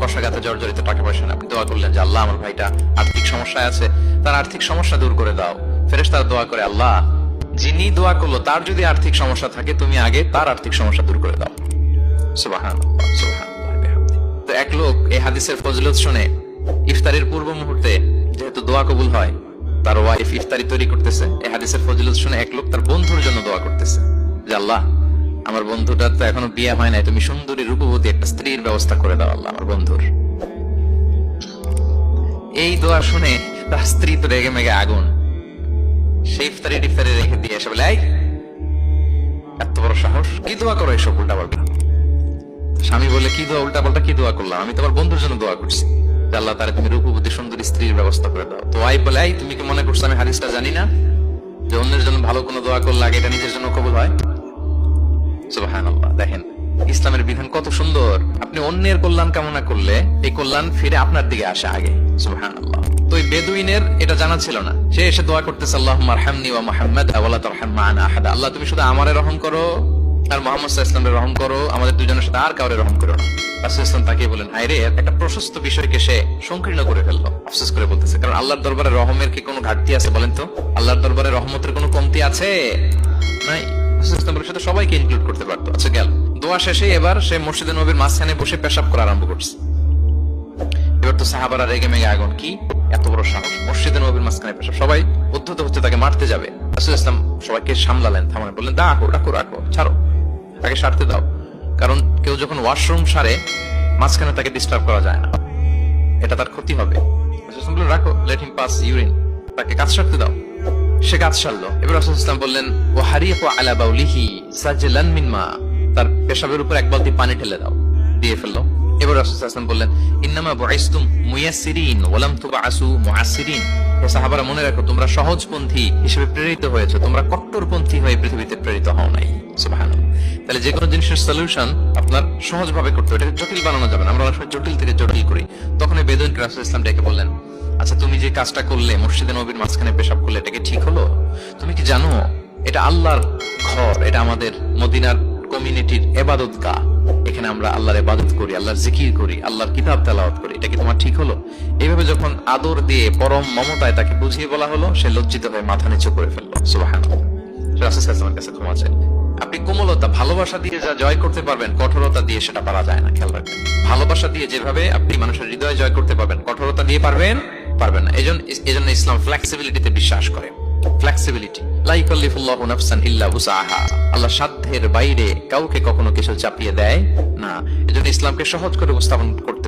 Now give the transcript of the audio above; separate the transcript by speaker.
Speaker 1: কষাঘাতে জর্জরিত, টাকা পয়সা না, আপনি দোয়া করলেন যে আল্লাহ আমার ভাইটা আর্থিক সমস্যায় আছে, তার আর্থিক সমস্যা দূর করে দাও। ফেরেশতারা দোয়া করে, আল্লাহ যিনি দোয়া করলো তার যদি আর্থিক সমস্যা থাকে তুমি আগে তার আর্থিক সমস্যা দূর করে দাও। সুবহানাল্লাহ, সুবহানাল্লাহ বিহামদিহি। তো এক লোক এই হাদিসের ফজিলত শুনে ইফতারির পূর্ব মুহূর্তে যেহেতু দোয়া কবুল হয়, তার ওয়াইফ ইফতারি তৈরি করতেছে, এই হাদিসের ফজিলত শুনে এক লোক তার বন্ধুর জন্য দোয়া করতেছে যে আল্লাহ আমার বন্ধুটার তো এখনো বিয়ে হয় নাই, তুমি সুন্দরী রূপবতী একটা স্ত্রীর ব্যবস্থা করে দাও আল্লাহ আমার বন্ধুর। এই দোয়া শুনে তার স্ত্রী তো রেগে মেগে আগুন, সে ইফতারি রেখে দিয়ে এসে বলে, এই এত বড় সাহস, কি দোয়া করো এসব উল্টা পাল্টা। স্বামী বলে, কি দোয়া উল্টা পাল্টা, কি দোয়া করলাম, আমি তোমার বন্ধুর জন্য দোয়া করছি যে আল্লাহ তারে তুমি রূপবতী সুন্দরী স্ত্রীর ব্যবস্থা করে দাও। তো ওয়াইফ বলে, এই তুমি কি মনে করছো আমি হাদিসটা জানি না যে অন্যের জন্য ভালো কোনো দোয়া করলে আগে এটা নিজের জন্য কবুল হয়? সুবহানাল্লাহ। দেখেন ইসলামের বিধান কত সুন্দর, আপনি অন্যের কল্যাণ কামনা করলে এই কল্যাণ ফিরে আপনার দিকে আসে আগে। সুবহানাল্লাহ। তো এই বেদুইনের এটা জানা ছিল না, সে এসে দোয়া করতেছে, আল্লাহুম্মা আরহামনি ওয়া মুহাম্মাদ ওয়া লা তারহাম মা'আনা আহাদা, আল্লাহ তুমি শুধু আমারে রহম করো আর মুহাম্মদ সাল্লাল্লাহু আলাইহি ওয়াসাল্লামের রহম করো, আমাদের দুজনের সাথে আর কাউরে রহম করো না। রাসূল সাল্লাল্লাহু আলাইহি ওয়াসাল্লাম তাকে বলেন, হায় রে, একটা প্রশস্ত বিষয়কে সে সংকীর্ণ করে ফেললো। আফসোস করে বলতেছে, কারণ আল্লাহর দরবারে রহমের কি কোনো ঘাটতি আছে বলেন তো? আল্লাহর দরবারে রহমতের কোনো কমতি আছে? নাই। সাথে সবাইকে ইনক্লুড করতে পারতো। আচ্ছা গেল, দোয়া শেষে এবার সে মসজিদে নবীর মাঝখানে বসে পেশাব করা আরম্ভ করছে। এবার তো সাহাবারা রেগে মেগে আগুন, কি এত বড় সাহস, মসজিদে নবীর মাঝখানে পেশাব, সবাই উদ্ধত হচ্ছে তাকে মারতে যাবে। রাসূল ইসলাম সবাইকে সামলালেন, থামালেন, বললেন রাখো রাখো রাখো, ছাড়ো, তাকে সারতে দাও, কারণ কেউ যখন ওয়াশরুম সারে মাঝখানে তাকে ডিস্টার্ব করা যায় না, এটা তার ক্ষতি হবে। রাখো, লেট হিম পাস ইউরিন, তাকে কাজ সারতে দাও। সে কাজ সারলো। এবার রাসূল ইসলাম বললেন, ও হারিকু আলা বাউলিহি সাজলান মিন মা, তার পেশাবের উপর এক বালতি পানি ঢেলে দাও, দিয়ে ফেললো। এবার রাসূল ইসলাম বললেন, ইন্নামা বুইসতুম মুয়াসসিরিন ওয়া লাম তুবআসু মুআসসিরিন, হে সাহাবারা মনে রাখো তোমরা সহজপন্থী হিসেবে প্রেরিত হয়েছে, তোমরা কট্টরপন্থী হয়ে পৃথিবীতে প্রেরিত হও নাই। সুবহানাল্লাহ। তাহলে যে কোনো জিনিসের সলিউশন আপনার সহজভাবে করতে হবে, এটাকে জটিল বানানো যাবে না। আমরা অনেক সময় জটিল থেকে জটিল করি। তখন এই বেদুইনকে রাসূল ইসলাম ডেকে বললেন, আচ্ছা তুমি যে কাজটা করলে, মসজিদে নবীর মাঝখানে পেশাব করলে, এটা কি ঠিক হলো? তুমি কি জানো এটা আল্লাহর ঘর, এটা আমাদের মদিনার কমিউনিটির ইবাদতগাহ, এখানে আমরা আল্লাহর ইবাদত করি, আল্লাহর জিকির করি, আল্লাহর কিতাব তেলাওয়াত করি, এটা কি তোমার ঠিক হলো? এইভাবে যখন আদর দিয়ে পরম মমতায় তাকে বুঝিয়ে বলা হলো, সে লজ্জিত হয়ে মাথা নিচু করে ফেললো। সুবহানাল্লাহ। রাসূল সাল্লাল্লাহু আলাইহি ওয়াসাল্লামের কাছে ক্ষমা চাই। আপনি কোমলতা, ভালোবাসা দিয়ে যা জয় করতে পারবেন, কঠোরতা দিয়ে সেটা পারা যায় না। খেয়াল রাখবেন, ভালোবাসা দিয়ে যেভাবে আপনি মানুষের হৃদয় জয় করতে পারবেন, কঠোরতা দিয়ে পারবেন না। এজন্য ইসলাম ফ্লেক্সিবিলিটিতে বিশ্বাস করে। ফ্লেক্সিবিলিটি, লা ইউকাল্লিফুল্লাহু নাফসান ইল্লা উসআহা, আল্লাহ সাধ্যের বাইরে কাউকে কখনো কিছু চাপিয়ে দেয় না। এজন্য ইসলামকে সহজ করে উপস্থাপন করতে